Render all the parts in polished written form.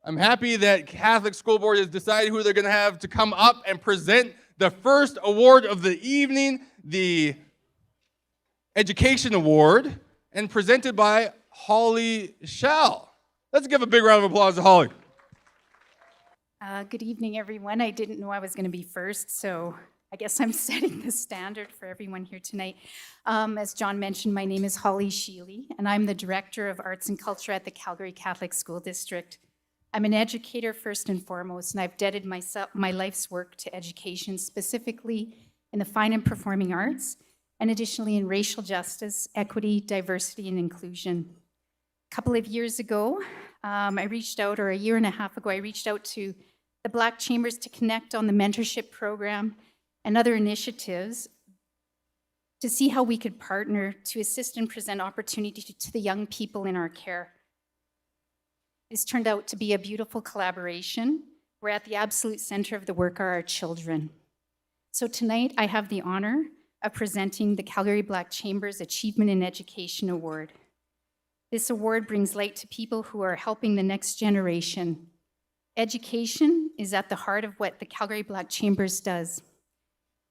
I'm happy that Catholic School Board has decided who they're going to have to come up and present the first award of the evening, the Education Award, and presented by Holly Schell. Let's give a big round of applause to Holly. Good evening, everyone. I didn't know I was going to be first, so I guess I'm setting the standard for everyone here tonight. As John mentioned, my name is Holly Sheely, and I'm the Director of Arts and Culture at the Calgary Catholic School District. I'm an educator first and foremost, and I've dedicated my life's work to education, specifically in the fine and performing arts, and additionally in racial justice, equity, diversity, and inclusion. A couple of years ago, I reached out, or a year and a half ago, I reached out to the Black Chambers to connect on the mentorship program and other initiatives to see how we could partner to assist and present opportunity to the young people in our care. This turned out to be a beautiful collaboration, where at the absolute center of the work are our children. So tonight, I have the honor of presenting the Calgary Black Chambers Achievement in Education Award. This award brings light to people who are helping the next generation. Education is at the heart of what the Calgary Black Chambers does.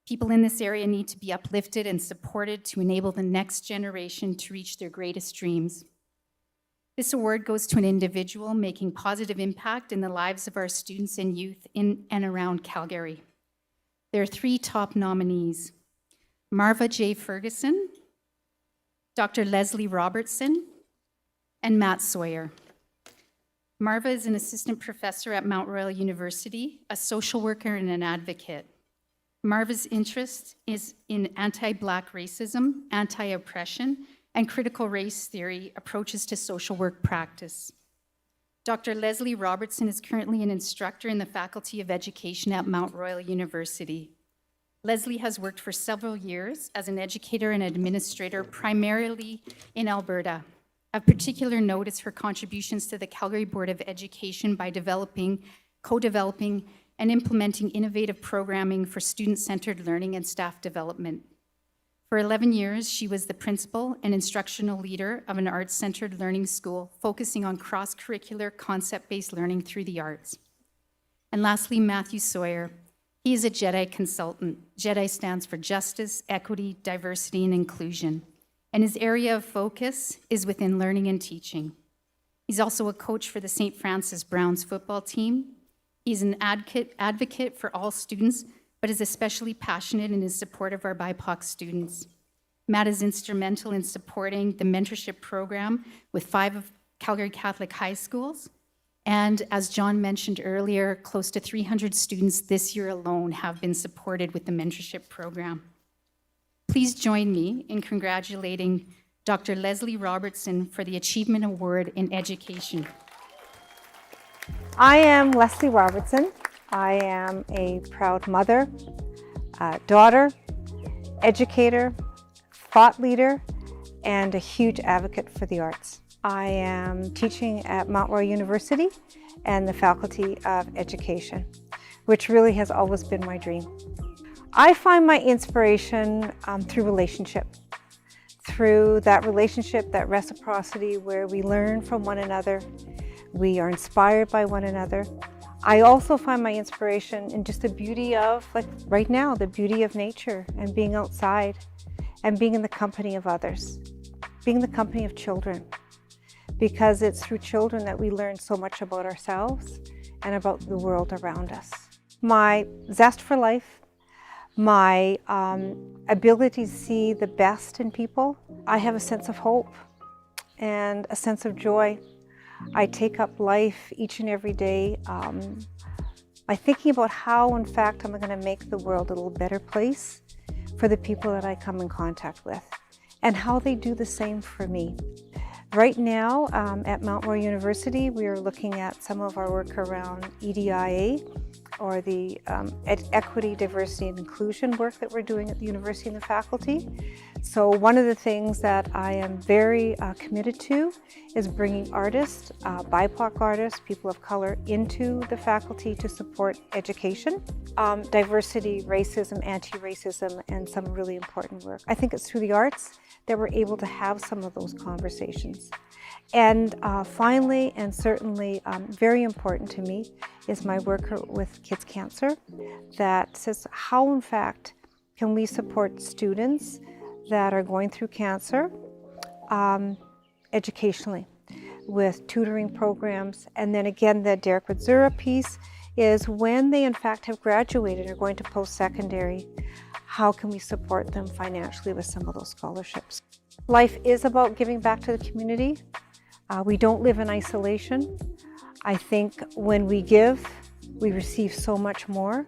People in this area need to be uplifted and supported to enable the next generation to reach their greatest dreams. This award goes to an individual making positive impact in the lives of our students and youth in and around Calgary. There are 3 top nominees: Marva J. Ferguson, Dr. Leslie Robertson, and Matt Sawyer. Marva is an assistant professor at Mount Royal University, a social worker and an advocate. Marva's interest is in anti-Black racism, anti-oppression, and critical race theory approaches to social work practice. Dr. Leslie Robertson is currently an instructor in the Faculty of Education at Mount Royal University. Leslie has worked for several years as an educator and administrator, primarily in Alberta. Of particular note is her contributions to the Calgary Board of Education by developing, co-developing, and implementing innovative programming for student-centered learning and staff development. For 11 years, she was the principal and instructional leader of an arts-centered learning school focusing on cross-curricular, concept-based learning through the arts. And lastly, Matthew Sawyer. He is a JEDI consultant. JEDI stands for Justice, Equity, Diversity, and Inclusion. And his area of focus is within learning and teaching. He's also a coach for the St. Francis Browns football team. He's an advocate for all students, but is especially passionate in his support of our BIPOC students. Matt is instrumental in supporting the mentorship program with 5 of Calgary Catholic high schools. And as John mentioned earlier, close to 300 students this year alone have been supported with the mentorship program. Please join me in congratulating Dr. Leslie Robertson for the Achievement Award in Education. I am Leslie Robertson. I am a proud mother, daughter, educator, thought leader, and a huge advocate for the arts. I am teaching at Mount Royal University and the Faculty of Education, which really has always been my dream. I find my inspiration through relationship, through that relationship, that reciprocity where we learn from one another, we are inspired by one another. I also find my inspiration in just the beauty of, like right now, the beauty of nature and being outside and being in the company of others, being in the company of children, because it's through children that we learn so much about ourselves and about the world around us. My zest for life, my ability to see the best in people, I have a sense of hope and a sense of joy. I take up life each and every day by thinking about how, in fact, I'm going to make the world a little better place for the people that I come in contact with, and how they do the same for me. Right now, at Mount Royal University, we are looking at some of our work around EDIA, or the equity, diversity, and inclusion work that we're doing at the university and the faculty. So one of the things that I am very committed to is bringing artists, BIPOC artists, people of color, into the faculty to support education. Diversity, racism, anti-racism, and some really important work. I think it's through the arts that we're able to have some of those conversations. And finally, and certainly very important to me, is my work with Kids Cancer that says how, in fact, can we support students that are going through cancer educationally with tutoring programs. And then again, the Derek Witzura piece is when they in fact have graduated or going to post-secondary, how can we support them financially with some of those scholarships? Life is about giving back to the community. We don't live in isolation. I think when we give, we receive so much more.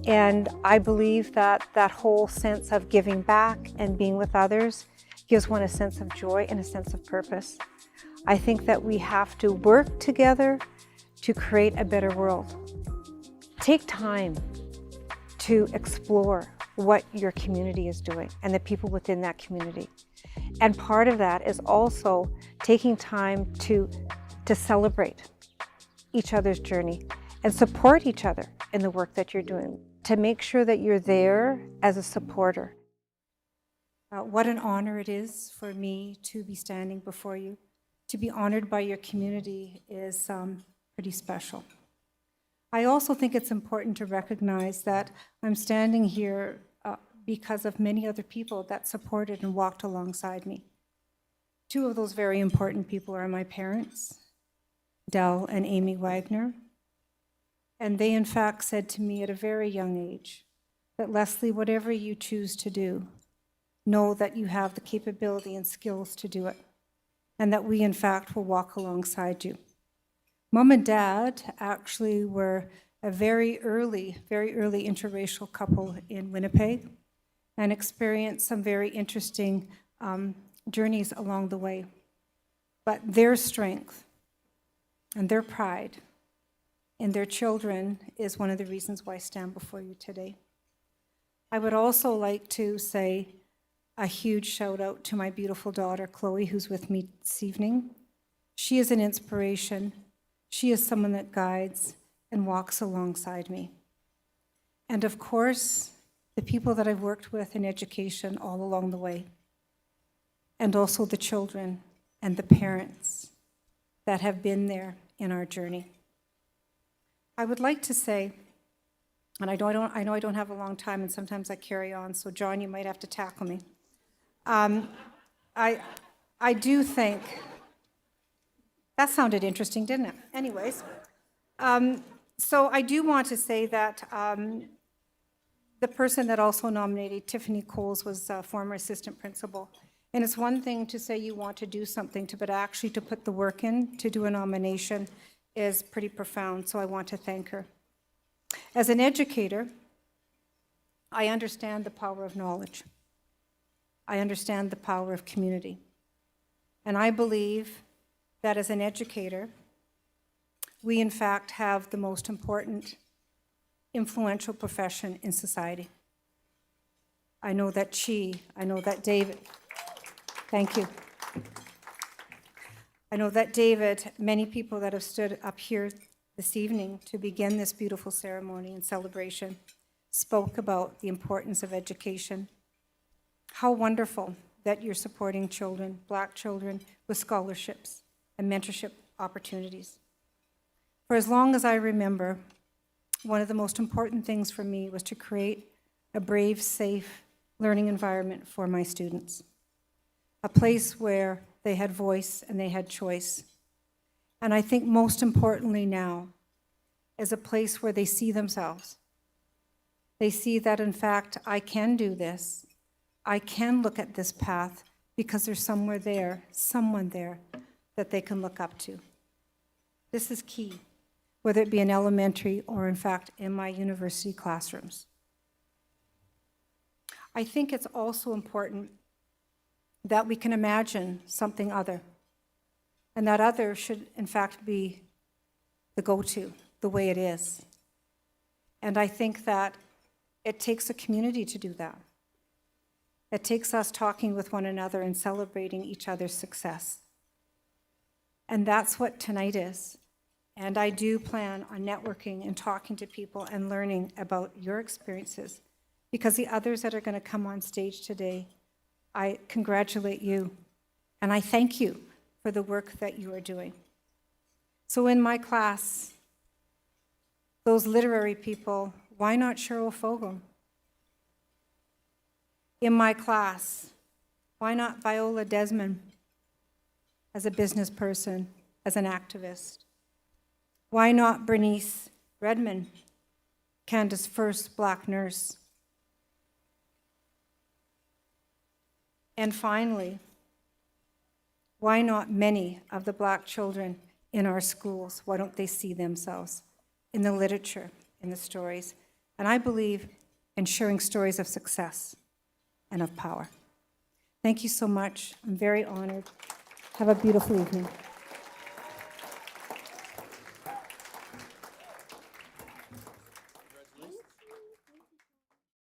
And I believe that that whole sense of giving back and being with others gives one a sense of joy and a sense of purpose. I think that we have to work together to create a better world. Take time to explore what your community is doing and the people within that community. And part of that is also taking time to celebrate each other's journey and support each other in the work that you're doing, to make sure that you're there as a supporter. What an honor it is for me to be standing before you. To be honored by your community is pretty special. I also think it's important to recognize that I'm standing here because of many other people that supported and walked alongside me. Two of those very important people are my parents, Del and Amy Wagner. And they, in fact, said to me at a very young age that, Leslie, whatever you choose to do, know that you have the capability and skills to do it, and that we, in fact, will walk alongside you. Mom and Dad actually were a very early interracial couple in Winnipeg and experienced some very interesting journeys along the way. But their strength and their pride in their children is one of the reasons why I stand before you today. I would also like to say a huge shout out to my beautiful daughter, Chloe, who's with me this evening. She is an inspiration. She is someone that guides and walks alongside me. And of course, the people that I've worked with in education all along the way, and also the children and the parents that have been there in our journey. I would like to say, and I know I don't have a long time, and sometimes I carry on, so John, you might have to tackle me. I do think, that sounded interesting, didn't it? Anyways, so I do want to say that the person that also nominated Tiffany Coles was a former assistant principal. And it's one thing to say you want to do something, but actually to put the work in to do a nomination is pretty profound, so I want to thank her. As an educator, I understand the power of knowledge. I understand the power of community. And I believe that as an educator, we in fact have the most important, influential profession in society. I know that David, thank you. I know that David, many people that have stood up here this evening to begin this beautiful ceremony and celebration spoke about the importance of education. How wonderful that you're supporting children, Black children, with scholarships and mentorship opportunities. For as long as I remember, one of the most important things for me was to create a brave, safe learning environment for my students. A place where they had voice and they had choice. And I think most importantly now is a place where they see themselves. They see that in fact, I can do this. I can look at this path because there's someone there that they can look up to. This is key, whether it be in elementary or in fact in my university classrooms. I think it's also important that we can imagine something other. And that other should, in fact, be the go-to, the way it is. And I think that it takes a community to do that. It takes us talking with one another and celebrating each other's success. And that's what tonight is. And I do plan on networking and talking to people and learning about your experiences, because the others that are going to come on stage today, I congratulate you and I thank you for the work that you are doing. So in my class, those literary people, why not Cheryl Fogel? In my class, why not Viola Desmond as a business person, as an activist? Why not Bernice Redmond, Canada's first Black nurse? And finally, why not many of the Black children in our schools? Why don't they see themselves in the literature, in the stories? And I believe in sharing stories of success and of power. Thank you so much. I'm very honored. Have a beautiful evening.